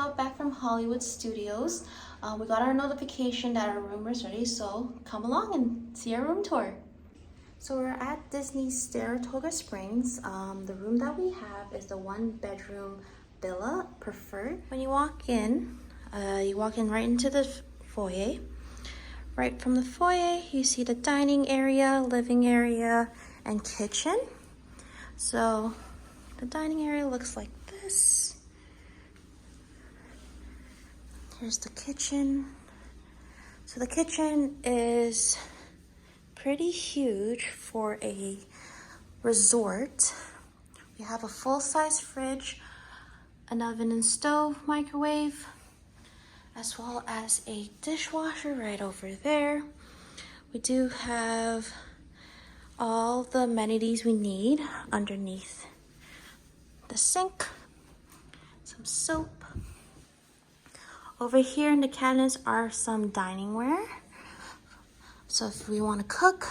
got back from Hollywood Studios. We got our notification that our room was ready, so come along and see our room tour. So we're at Disney's Saratoga Springs. The room that we have is the 1-bedroom villa preferred. When you walk in right into the foyer. Right from the foyer, you see the dining area, living area, and kitchen. So the dining area looks like this. Here's the kitchen. So the kitchen is pretty huge for a resort. We have a full-size fridge, an oven and stove, microwave, as well as a dishwasher right over there. We do have all the amenities we need underneath the sink, some soap. Over here in the cabinets are some dining ware. So if we want to cook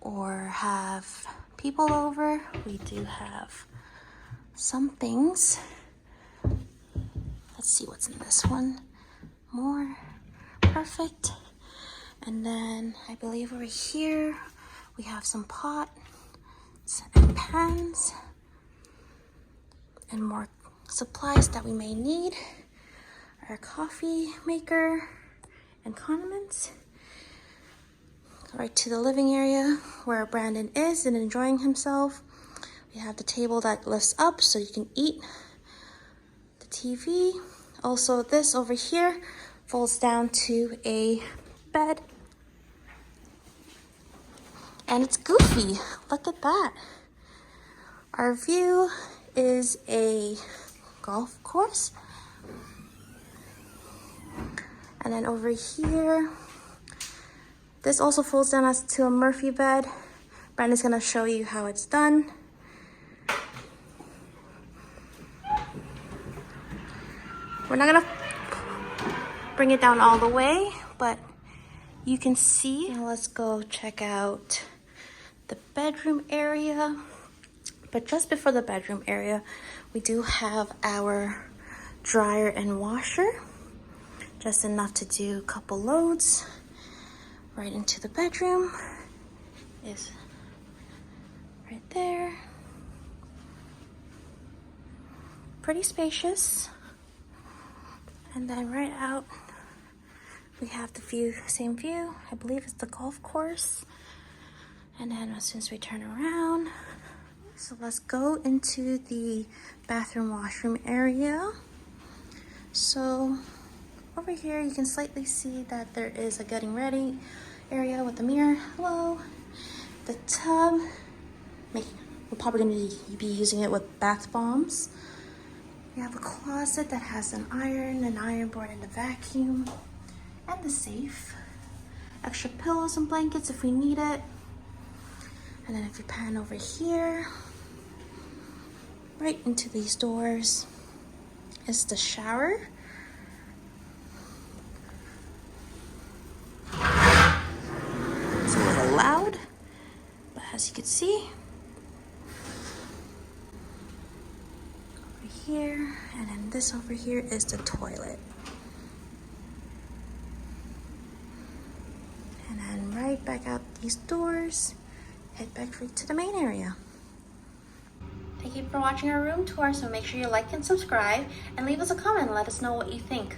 or have people over, we do have some things. Let's see what's in this one. More. Perfect. And then I believe over here we have some pots and pans and more supplies that we may need. Our coffee maker and condiments. Right to the living area where Brandon is and enjoying himself. We have the table that lifts up so you can eat. The TV. Also, this over here folds down to a bed. And it's goofy. Look at that. Our view is a golf course. And then over here, this also folds down as to a Murphy bed. Brandon's gonna show you how it's done. We're not gonna bring it down all the way, but you can see. Now let's go check out the bedroom area. But just before the bedroom area, we do have our dryer and washer. Just enough to do a couple loads. Right into the bedroom is right there. Pretty spacious. And then right out, we have the view, same view. I believe it's the golf course. And then as soon as we turn around, so let's go into the bathroom washroom area. So over here, you can slightly see that there is a getting ready area with the mirror. Hello. The tub. We're probably going to be using it with bath bombs. We have a closet that has an iron board, and a vacuum, and the safe. Extra pillows and blankets if we need it. And then if you pan over here, right into these doors is the shower. It's a little loud, but as you can see, over here, and then this over here is the toilet. And then right back out these doors, head back to the main area. Thank you for watching our room tour, so make sure you like and subscribe, and leave us a comment and let us know what you think.